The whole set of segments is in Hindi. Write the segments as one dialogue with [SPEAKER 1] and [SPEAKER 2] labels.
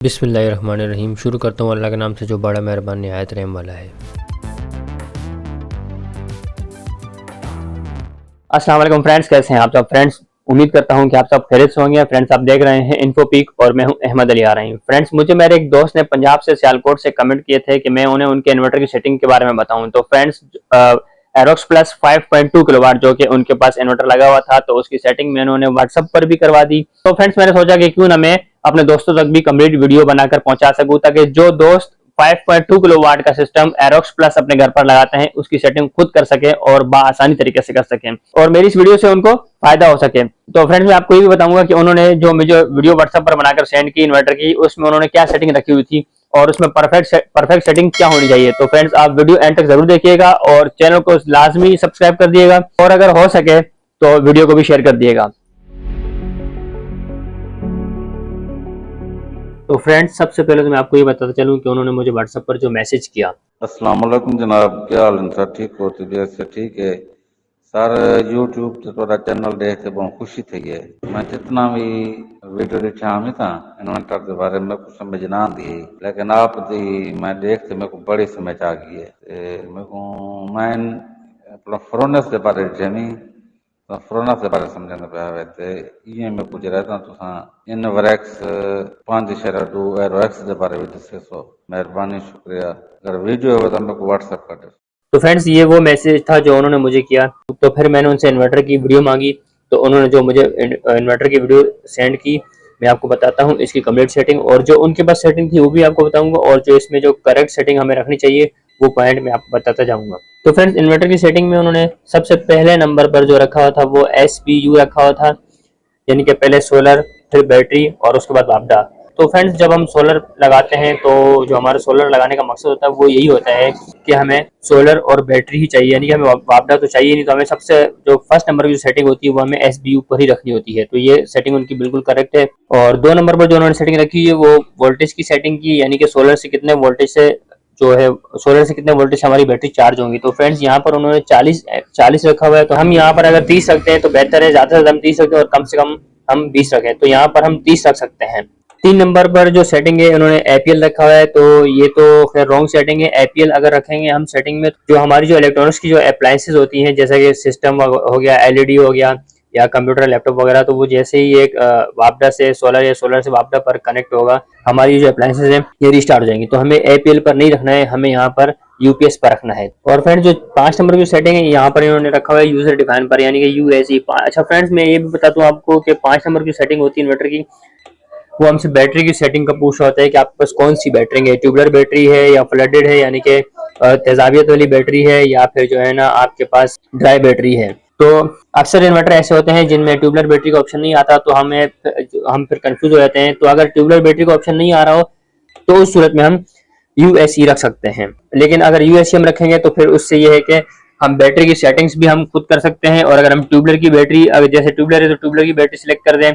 [SPEAKER 1] बिस्मिल्लाहिर्रहमानिर्रहीम। शुरू करता हूँ अल्लाह के नाम से जो बड़ा मेहरबान निहायत रहम वाला है। अस्सलाम वालेकुम फ्रेंड्स, कैसे हैं आप सब फ्रेंड्स। उम्मीद करता हूँ कि आप सब खैरियत से होंगे। फ्रेंड्स, आप देख रहे हैं इन्फोपीक और मैं हूं अहमद अली आरही। फ्रेंड्स, मुझे मेरे एक दोस्त ने पंजाब से सियालकोट से कमेंट किए थे कि मैं उन्हें उनके इन्वर्टर की सेटिंग के बारे में बताऊं। तो फ्रेंड्स, एरोक्स प्लस 5.2 किलोवाट जो कि उनके पास इन्वर्टर लगा हुआ था, तो उसकी सेटिंग मैंने उन्हें व्हाट्सएप पर भी करवा दी। तो फ्रेंड्स, मैंने सोचा कि क्यों ना मैं अपने दोस्तों तक भी कंप्लीट वीडियो बनाकर पहुंचा सकूं, ताकि जो दोस्त 5.2 किलोवाट का सिस्टम एरोक्स प्लस अपने घर पर लगाते हैं उसकी सेटिंग खुद कर सके और आसानी तरीके से कर सकें और मेरी इस वीडियो से उनको फायदा हो सके। तो फ्रेंड्स, मैं आपको ये भी बताऊंगा कि उन्होंने जो मुझे वीडियो व्हाट्सएप पर बनाकर सेंड की इन्वर्टर की, उसमें उन्होंने क्या सेटिंग रखी हुई थी और उसमें परफेक्ट सेटिंग क्या होनी चाहिए। तो फ्रेंड्स, आप वीडियो एंड तक जरूर देखिएगा और चैनल को लाजमी सब्सक्राइब कर दिएगा और अगर हो सके तो वीडियो को भी शेयर कर दिएगा। तो फ्रेंड्स, सबसे पहले तो मैं आपको ये बताता चलूं कि उन्होंने मुझे व्हाट्सएप पर जो मैसेज किया।
[SPEAKER 2] अस्सलाम वालेकुम जनाब, क्या हाल है सर? ठीक हो? तबीयत से ठीक है सर? यूट्यूब से थोड़ा चैनल देख के बहुत खुशी थी है। मैं जितना भी वीडियो देखा हमें था इन्वर्टर के बारे में कुछ समझ ना दी, लेकिन आप दी मैं देखते मेरे को बड़ी समझ आ गई है। मेरे को मैं अपना फ्रोनेस के बारे में फ्रोना से बारे समझने पे आवे थे। ये मैं पूछ रहा था तुसा इन वरेक्स 5.2 एरोएक्स के बारे में दसो। मेहरबानी, शुक्रिया। अगर वीडियो हो तो मेरे को व्हाट्सएप कर दो।
[SPEAKER 1] तो फ्रेंड्स, ये वो मैसेज था जो उन्होंने मुझे किया। तो फिर मैंने उनसे इन्वर्टर की वीडियो मांगी, तो उन्होंने जो मुझे इन्वर्टर की वीडियो सेंड की, मैं आपको बताता हूँ इसकी कंप्लीट सेटिंग और जो उनके पास सेटिंग थी वो भी आपको बताऊंगा और जो इसमें जो करेक्ट सेटिंग हमें रखनी चाहिए वो पॉइंट मैं आपको बताता जाऊंगा। तो फ्रेंड्स, इन्वर्टर की सेटिंग में उन्होंने सबसे पहले नंबर पर जो रखा हुआ था वो SPU रखा हुआ था, यानी कि पहले सोलर, फिर बैटरी और उसके बाद वापडा। तो फ्रेंड्स, जब हम सोलर लगाते हैं तो जो हमारा सोलर लगाने का मकसद होता है वो यही होता है कि हमें सोलर और बैटरी ही चाहिए, यानी कि हमें वापडा तो चाहिए नहीं। तो हमें सबसे जो फर्स्ट नंबर की जो सेटिंग होती है वो हमें SBU पर ही रखनी होती है। तो ये सेटिंग उनकी बिल्कुल करेक्ट है। और 2 नंबर पर जो उन्होंने सेटिंग रखी है वो वोल्टेज की सेटिंग की, यानी कि सोलर से कितने वोल्टेज से जो है सोलर से कितने वोल्टेज से हमारी बैटरी चार्ज होंगी। तो फ्रेंड्स, यहाँ पर उन्होंने 40 रखा हुआ है। तो हम यहाँ पर अगर 30 रखते हैं तो बेहतर है, ज्यादा से ज्यादा हम 30 रखें और कम से कम हम 20 रखें। तो यहाँ पर हम 30 रख सकते हैं। 3 नंबर पर जो सेटिंग है उन्होंने APL रखा हुआ है, तो ये तो खैर रॉन्ग सेटिंग है। APL अगर रखेंगे हम सेटिंग में, जो हमारी जो इलेक्ट्रॉनिक्स की जो अप्लायंसेज होती हैं, जैसे कि सिस्टम हो गया, LED हो गया या कंप्यूटर लैपटॉप वगैरह, तो वो जैसे ही एक वापडा से सोलर या सोलर से वापडा पर कनेक्ट होगा, हमारी जो अप्लायंसेज है ये रिस्टार्ट हो जाएंगी। तो हमें APL पर नहीं रखना है, हमें यहाँ पर UPS पर रखना है। और फ्रेंड्स, जो 5 नंबर की सेटिंग है यहाँ पर इन्होंने रखा हुआ है यूजर डिफाइन पर, यानी कि USE। अच्छा फ्रेंड्स, मैं ये भी बता दूं आपको कि 5 नंबर की सेटिंग होती है इन्वर्टर की, वो हमसे बैटरी की सेटिंग का पूछ रहा होता है कि आपके पास कौन सी बैटरी है, ट्यूबलर बैटरी है या फ्लडेड है, यानी कि तेजाबियत वाली बैटरी है, या फिर जो है ना आपके पास ड्राई बैटरी है। तो अक्सर इन्वर्टर ऐसे होते हैं जिनमें ट्यूबलर बैटरी का ऑप्शन नहीं आता, तो हम फिर कंफ्यूज हो जाते हैं। तो अगर ट्यूबलर बैटरी का ऑप्शन नहीं आ रहा हो तो उस सूरत में हम USE रख सकते हैं। लेकिन अगर USE हम रखेंगे तो फिर उससे ये है कि हम बैटरी की सेटिंग्स भी हम खुद कर सकते हैं। और अगर हम ट्यूबलर की बैटरी, अगर जैसे ट्यूबलर है तो ट्यूबलर की बैटरी सिलेक्ट कर दें,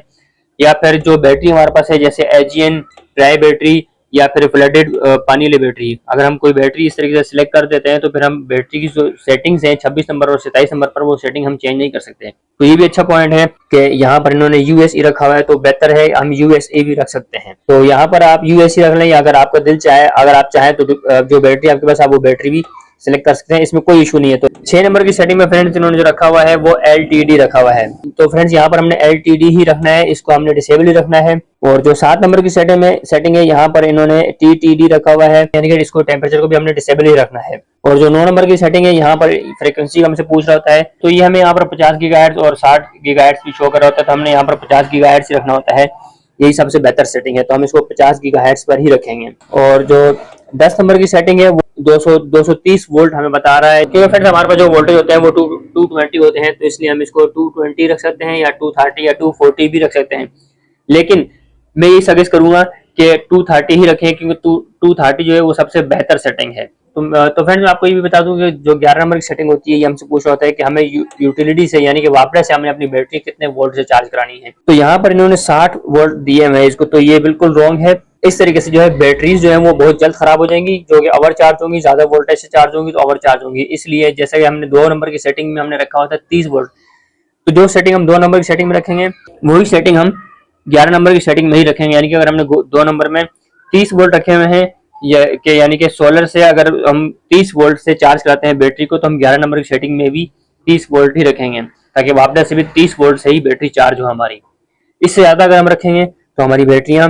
[SPEAKER 1] या फिर जो बैटरी हमारे पास है जैसे AGN ड्राई बैटरी या फिर फ्लडेड पानी वाली बैटरी, अगर हम कोई बैटरी इस तरीके से सिलेक्ट कर देते हैं तो फिर हम बैटरी की जो सेटिंग्स हैं 26 नंबर और 27 नंबर पर वो सेटिंग हम चेंज नहीं कर सकते। तो ये भी अच्छा पॉइंट है कि यहाँ पर इन्होंने USE रखा हुआ है, तो बेहतर है हम USA भी रख सकते हैं। तो यहाँ पर आप USE रख लें, या अगर आपका दिल चाहे, अगर आप चाहें तो जो बैटरी आपके पास है वो बैटरी भी सिलेक्ट कर सकते हैं, इसमें कोई इशू नहीं है। तो 6 नंबर की सेटिंग में फ्रेंड्स इन्होंने जो रखा हुआ है वो LTD रखा हुआ है। तो फ्रेंड्स, यहाँ पर हमने LTD ही रखना है, इसको हमने डिसेबल ही रखना है। और जो 7 नंबर की सेटिंग है यहाँ पर इन्होंने TTD रखा हुआ है, यानी कि इसको टेम्परेचर को भी हमने डिसेबल ही रखना है। और जो 9 नंबर की सेटिंग है यहाँ पर फ्रीक्वेंसी हमसे पूछ रहा होता है, तो ये हमें यहाँ पर 50 गीगाहर्ट्ज और 60 गीगाहर्ट्ज भी शो कर रहा होता है, तो हमने यहाँ पर 50 गीगाहर्ट्ज ही रखना होता है। यही सबसे बेहतर सेटिंग है, तो हम इसको 50 गीगाहर्ट्ज पर ही रखेंगे। और जो 10 नंबर की सेटिंग है वो 230 वोल्ट हमें बता रहा है, क्योंकि फ्रेंड्स हमारे पास जो वोल्टेज होते हैं वो 220 होते हैं, तो इसलिए हम इसको 220 रख सकते हैं या 230 या 240 भी रख सकते हैं। लेकिन मैं ये सजेस्ट करूंगा कि 230 ही रखें, क्योंकि 230 जो है वो सबसे बेहतर सेटिंग है। तो फ्रेंड्स, मैं आपको ये भी बता दूं कि जो 11 नंबर की सेटिंग होती है ये हमसे पूछ रहा होता है कि हमें यूटिलिटी से, यानी कि वापडा से हमें अपनी बैटरी कितने वोल्ट से चार्ज करानी है। तो यहाँ पर इन्होंने 60 वोल्ट दिए हैं इसको, तो ये बिल्कुल रॉन्ग है। इस तरीके से जो है बैटरीज जो है वो बहुत जल्द खराब हो जाएंगी, जो कि ओवर चार्ज होंगी, ज्यादा वोल्टेज से चार्ज होंगी तो ओवर चार्ज होंगी। इसलिए जैसे कि हमने 2 नंबर की सेटिंग में हमने रखा हुआ था 30 वोल्ट, तो जो सेटिंग हम 2 नंबर की सेटिंग में रखेंगे वही सेटिंग हम 11 नंबर की सेटिंग में ही रखेंगे। यानी कि अगर हमने 2 नंबर में 30 वोल्ट रखे हुए हैं, यानी कि सोलर से अगर हम 30 वोल्ट से चार्ज कराते हैं बैटरी को, तो हम 11 नंबर की सेटिंग में भी 30 वोल्ट ही रखेंगे, ताकि वापदा से भी 30 वोल्ट से ही बैटरी चार्ज हो हमारी। इससे ज्यादा अगर हम रखेंगे तो हमारी बैटरियां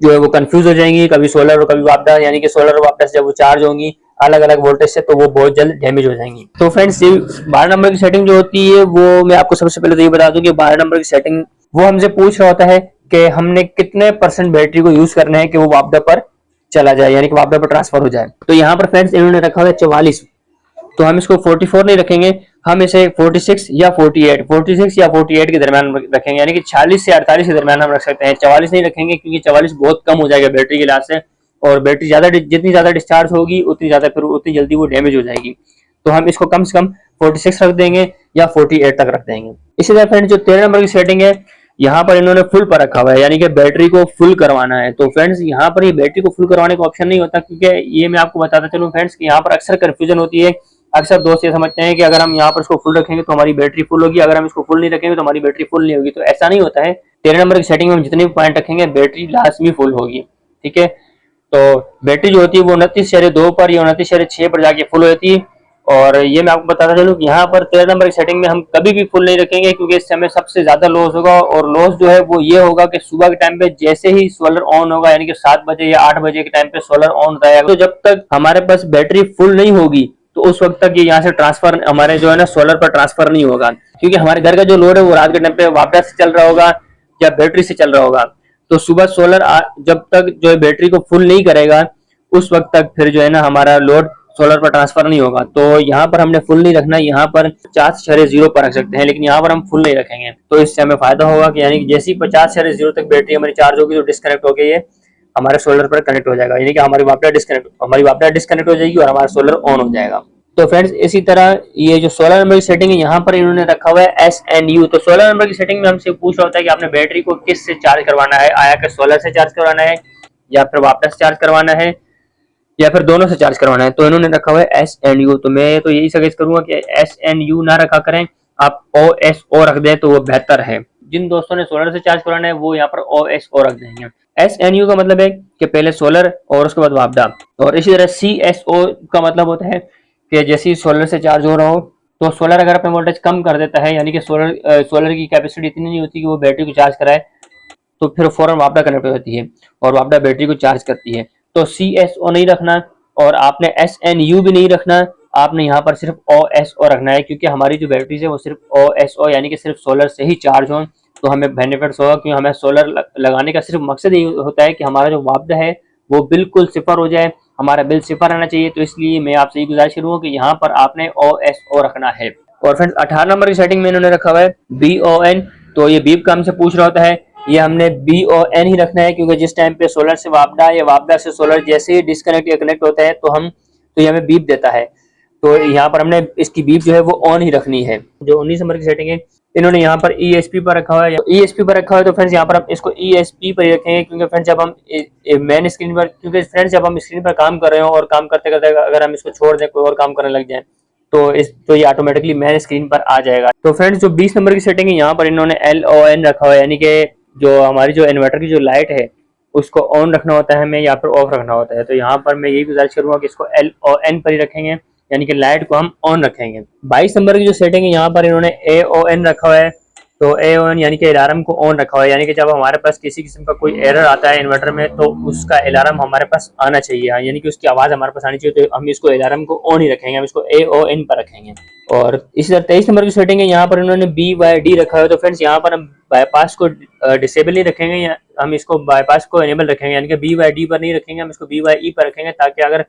[SPEAKER 1] जो है वो कंफ्यूज हो जाएंगी, कभी सोलर और कभी वापदा, यानी कि सोलर और वापदा से जब वो चार्ज होंगी अलग अलग वोल्टेज से, तो वो बहुत जल्द डैमेज हो जाएंगी। तो फ्रेंड्स, ये 12 नंबर की सेटिंग जो होती है वो मैं आपको सबसे पहले तो ये बता दूं कि 12 नंबर की सेटिंग वो हमसे पूछ रहा होता है कि हमने कितने % बैटरी को यूज करना है कि वो वापदा पर चला जाए, यानी कि वापदा पर ट्रांसफर हो जाए। तो यहाँ पर फ्रेंड्स इन्होंने रखा हुआ है 44, तो हम इसको 44 नहीं रखेंगे, हम इसे 46 या 48 के दरमियान रखेंगे, यानी कि 46 से 48 के दरमियान हम रख सकते हैं। 44 नहीं रखेंगे क्योंकि 44 बहुत कम हो जाएगा बैटरी के लिहाज से, और बैटरी ज्यादा जितनी ज्यादा डिस्चार्ज होगी उतनी जल्दी वो डैमेज हो जाएगी। तो हम इसको कम से कम 46 रख देंगे या 48 तक रख देंगे। इसी तरह फ्रेंड्स जो 13 नंबर की सेटिंग है, यहाँ पर इन्होंने फुल पर रखा हुआ है, यानी कि बैटरी को फुल करवाना है। तो फ्रेंड्स यहाँ पर ये बैटरी को फुल करवाने का ऑप्शन नहीं होता, क्योंकि ये मैं आपको बताता चलूं फ्रेंड्स कि यहाँ पर अक्सर कंफ्यूजन होती है। अक्सर दोस्त ये समझते हैं कि अगर हम यहाँ पर इसको फुल रखेंगे तो हमारी बैटरी फुल होगी, अगर हम इसको फुल नहीं रखेंगे तो हमारी बैटरी फुल नहीं होगी। तो ऐसा नहीं होता है। 13 नंबर की सेटिंग में हम जितने भी पॉइंट रखेंगे बैटरी लाजमी फुल होगी, ठीक है। तो बैटरी जो होती है वो 29.2 पर या 29.6 पर जाके फुल होती है। और ये मैं आपको बताता चलूं कि यहाँ पर 13 नंबर की सेटिंग में हम कभी भी फुल नहीं रखेंगे, क्योंकि इससे हमें सबसे ज्यादा लॉस होगा। और लॉस जो है वो ये होगा कि सुबह के टाइम पे जैसे ही सोलर ऑन होगा, यानी कि 7 बजे या 8 बजे के टाइम पे सोलर ऑन रहेगा, तो जब तक हमारे पास बैटरी फुल नहीं होगी तो उस वक्त तक ये यहाँ से ट्रांसफर हमारे जो है ना सोलर पर ट्रांसफर नहीं होगा, क्योंकि हमारे घर का जो लोड है वो रात के टाइम पे वापस से चल रहा होगा या बैटरी से चल रहा होगा। तो सुबह सोलर जब तक जो है बैटरी को फुल नहीं करेगा उस वक्त तक फिर जो है ना हमारा लोड सोलर पर ट्रांसफर नहीं होगा। तो यहाँ पर हमने फुल नहीं रखना, यहाँ पर 50.0 पर रख सकते हैं, लेकिन यहाँ पर हम फुल नहीं रखेंगे। तो इससे हमें फायदा होगा कि यानी कि जैसे ही 50.0 तक बैटरी हमारी चार्ज होगी तो डिस्कनेक्ट होकर ये हमारे सोलर पर कनेक्ट हो जाएगा, यानी कि हमारी वापडा डिस्कनेक्ट हो जाएगी और हमारा सोलर ऑन हो जाएगा। तो फ्रेंड्स इसी तरह ये जो 16 नंबर की सेटिंग है यहाँ पर इन्होंने रखा हुआ है SNU। तो 16 नंबर की सेटिंग में हमसे पूछ रहा होता है कि आपने बैटरी को किस से चार्ज करवाना है, आया कि सोलर से चार्ज करवाना है या फिर वापस चार्ज करवाना है या फिर दोनों से चार्ज करवाना है। तो इन्होंने रखा हुआ है SNU। तो मैं तो यही सजेस्ट करूंगा कि SNU ना रखा करें, आप OSO रख दें तो वो बेहतर है। जिन दोस्तों ने सोलर से चार्ज करवाना है वो यहाँ पर OSO रख देंगे। SNU का मतलब है कि पहले सोलर और उसके बाद वापडा। और इसी तरह CSO का मतलब होता है कि जैसे ही सोलर से चार्ज हो रहा हो तो सोलर अगर अपना वोल्टेज कम कर देता है, यानी कि सोलर की कैपेसिटी इतनी नहीं होती कि वो बैटरी को चार्ज कराए, तो फिर फौरन वापडा कनेक्ट हो जाती है और वापडा बैटरी को चार्ज करती है। तो CSO नहीं रखना और आपने SNU भी नहीं रखना, आपने यहाँ पर सिर्फ OSO रखना है, क्योंकि हमारी जो बैटरी है वो सिर्फ OSO यानी कि सिर्फ सोलर से ही चार्ज हो तो हमें बेनिफिट्स होगा। क्योंकि हमें सोलर लगाने का सिर्फ मकसद यही होता है कि हमारा जो वापडा है वो बिल्कुल सिफर हो जाए, हमारा बिल सिफर आना चाहिए। तो इसलिए मैं आपसे ये गुजारिश करूंगा कि यहाँ पर आपने OSO रखना है। और फ्रेंड्स 18 नंबर की सेटिंग में इन्होंने रखा हुआ है BON। तो ये बीप का हमसे पूछ रहा होता है, ये हमने BON ही रखना है, क्योंकि जिस टाइम पे सोलर से वापडा या वापडा से सोलर जैसे ही डिस्कनेक्ट या कनेक्ट होता है तो ये हमें बीप देता है। तो यहाँ पर हमने इसकी बीप जो है वो ऑन ही रखनी है। जो 19 नंबर की सेटिंग है इन्होंने यहाँ पर ESP पर रखा हुआ है। ESP पर रखा हुआ है तो फ्रेंड्स यहाँ पर हम इसको ESP पर ही रखेंगे, क्योंकि फ्रेंड्स जब हम मेन स्क्रीन पर जब हम स्क्रीन पर काम कर रहे हो और काम करते करते अगर हम इसको छोड़ दें कोई और काम करने लग जाए तो ये ऑटोमेटिकली मेन स्क्रीन पर आ जाएगा। तो फ्रेंड्स जो 20 नंबर की सेटिंग है यहाँ पर इन्होंने LON रखा हुआ है, यानी कि जो हमारी जो इन्वर्टर की जो लाइट है उसको ऑन रखना होता है हमें या फिर ऑफ रखना होता है। तो यहाँ पर मैं यही गुजारिश करूंगा कि इसको LON पर ही रखेंगे, यानी कि लाइट को हम ऑन रखेंगे। 22 नंबर की जो सेटिंग है यहाँ पर इन्होंने AON रखा हुआ है। तो AON यानी कि अलार्म को ऑन रखा हुआ है, यानी कि जब हमारे पास किसी किस्म का कोई एरर आता है इन्वर्टर में तो उसका अलार्म हमारे पास आना चाहिए, यानी कि उसकी आवाज़ हमारे पास आनी चाहिए। तो हम इसको अलार्म को ऑन ही रखेंगे, हम इसको AON पर रखेंगे। और इसी तरह 23 नंबर की सेटिंग है यहाँ पर इन्होंने BYD रखा हुआ है। तो फ्रेंड्स यहाँ पर हम बाईपास को डिसेबल नहीं रखेंगे, हम इसको बाईपास को इनेबल रखेंगे, यानी कि BYD पर नहीं रखेंगे, हम इसको BYE पर रखेंगे, ताकि अगर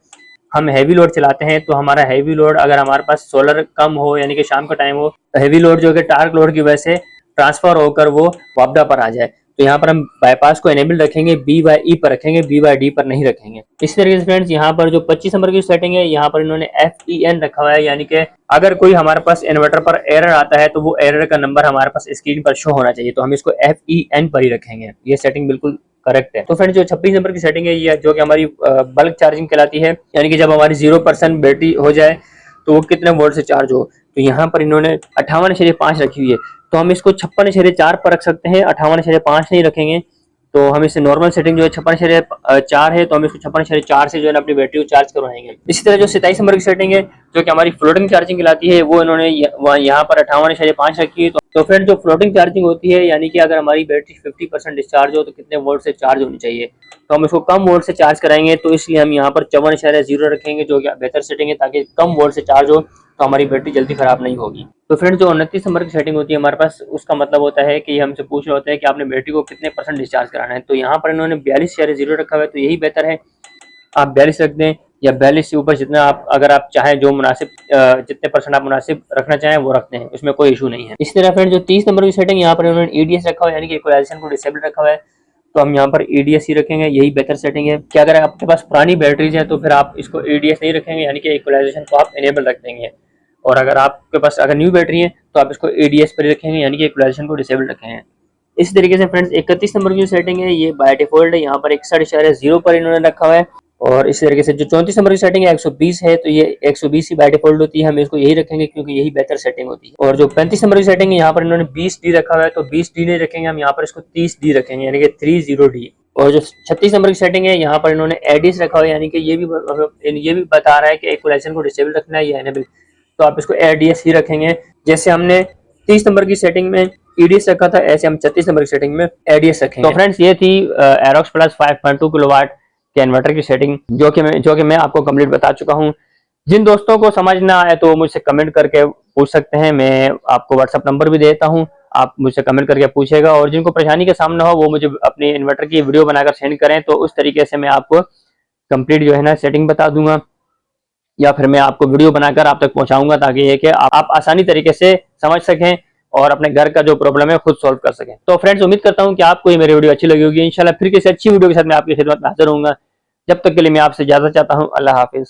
[SPEAKER 1] हम हैवी लोड चलाते हैं तो हमारा हैवी लोड अगर हमारे पास सोलर कम हो यानी कि शाम का टाइम हो, हैवी लोड जो कि टार्क लोड की वजह से ट्रांसफर होकर वो वापडा पर आ जाए, तो यहाँ पर हम बाईपास को इनेबल रखेंगे, BYE पर रखेंगे, BYD पर नहीं रखेंगे। इस तरीके से फ्रेंड्स यहाँ पर जो 25 नंबर की सेटिंग है यहाँ पर इन्होंने FEN रखा हुआ है, यानी कि अगर कोई हमारे पास इन्वर्टर पर एरर आता है तो वो एरर का नंबर हमारे पास स्क्रीन पर शो होना चाहिए, तो हम इसको FEN पर ही रखेंगे। ये सेटिंग बिल्कुल करेक्ट है। तो फ्रेंड्स जो 26 नंबर की सेटिंग है ये जो कि हमारी बल्क चार्जिंग कहलाती है, यानी कि जब हमारी 0% बैटरी हो जाए तो वो कितने वोल्ट से चार्ज हो, तो यहाँ पर इन्होंने 58.5 रखी हुई है, तो हम इसको 56.4 पर रख सकते हैं, 58.5 नहीं रखेंगे, तो हम इसे नॉर्मल सेटिंग जो है 56.4 है, तो हम इसको 56.4 से जो है ना अपनी बैटरी को चार्ज करवाएंगे। इसी तरह जो 27 नंबर की सेटिंग है जो कि हमारी फ्लोटिंग चार्जिंग कहलाती है, वो इन्होंने यहाँ पर 58.5 रखी है। तो फिर जो फ्लोटिंग चार्जिंग होती है, यानी कि अगर हमारी बैटरी 50% डिस्चार्ज हो तो कितने वोल्ट से चार्ज होनी चाहिए, तो हम इसको कम वोल्ट से चार्ज कराएंगे, तो इसलिए हम यहाँ पर 54.0 रखेंगे, जो कि बेहतर सेटिंग है, ताकि कम वोल्ट से चार्ज हो तो हमारी बैटरी जल्दी खराब नहीं होगी। तो फ्रेंड जो 29 नंबर की सेटिंग होती है हमारे पास, उसका मतलब होता है कि हमसे पूछ रहा होता है कि आपने बैटरी को कितने % डिस्चार्ज कराना है। तो यहाँ पर इन्होंने 42.0 रखा हुआ है, तो यही बेहतर है, आप 42 रख दें या 42 से ऊपर जितना आप, अगर आप चाहें जो मुनासिब जितने % आप मुनासिब रखना चाहें वो रखते हैं, उसमें कोई इशू नहीं है। इसी तरह फ्रेंड जो 30 नंबर की सेटिंग यहाँ पर इन्होंने ईडीएस रखा हुआ है, यानी कि इक्वलाइजेशन को डिसेबल रखा हुआ है, तो हम यहाँ पर ईडीएस ही रखेंगे, यही बेहतर सेटिंग है। कि अगर आपके पास पुरानी बैटरीज है तो फिर आप इसको ईडीएस नहीं रखेंगे, यानी कि इक्वलाइजेशन को आप इनेबल रख देंगे, और अगर आपके पास अगर न्यू बैटरी है तो आप इसको एडीएस पर रखेंगे, यानी कि इक्वलाइजेशन को डिसेबल रखेंगे। इस तरीके से फ्रेंड्स 31 नंबर की सेटिंग है ये बाय डिफॉल्ट है, यहाँ पर 61.0 पर इन्होंने रखा हुआ है। और इस तरीके से जो 34 नंबर की सेटिंग है 120 है, तो ये 120 ही बाय डिफॉल्ट होती है, हम इसको यही रखेंगे क्योंकि यही बेहतर सेटिंग होती है। और जो 35 नंबर की सेटिंग है यहाँ पर इन्होंने 20D रखा हुआ है, तो 20D नहीं रखेंगे, हम यहाँ पर इसको 30D रखेंगे, यानी कि 30D। और जो 36 नंबर की सेटिंग है यहाँ पर इन्होंने एडीएस रखा हुआ है, यानी कि ये भी बता रहा है कि इक्वलाइजेशन को डिसेबल रखना है या एनेबल, तो आप इसको एडीएस ही रखेंगे। जैसे हमने 30 नंबर की सेटिंग में ईडीएस रखा था, ऐसे हम 36 नंबर की सेटिंग में एडीएस रखेंगे। तो फ्रेंड्स ये थी एरोक्स प्लस 5.2 किलोवाट के इन्वर्टर की सेटिंग, जो कि मैं आपको कंप्लीट बता चुका हूं। जिन दोस्तों को समझ ना आए तो मुझसे कमेंट करके पूछ सकते हैं, मैं आपको व्हाट्सएप नंबर भी देता हूं, आप मुझसे कमेंट करके पूछेगा। और जिनको परेशानी का सामना हो वो मुझे अपने इन्वर्टर की वीडियो बनाकर सेंड करें, तो उस तरीके से मैं आपको कंप्लीट जो है ना सेटिंग बता दूंगा, या फिर मैं आपको वीडियो बनाकर आप तक पहुंचाऊंगा, ताकि ये कि आप आसानी तरीके से समझ सकें और अपने घर का जो प्रॉब्लम है खुद सॉल्व कर सकें। तो फ्रेंड्स उम्मीद करता हूं कि आपको ये मेरी वीडियो अच्छी लगी होगी। इंशाल्लाह फिर किसी अच्छी वीडियो के साथ मैं आपकी खिदमत में हाजिर होऊंगा। जब तक के लिए मैं आपसे इजाजत चाहता हूं। अल्लाह हाफिज।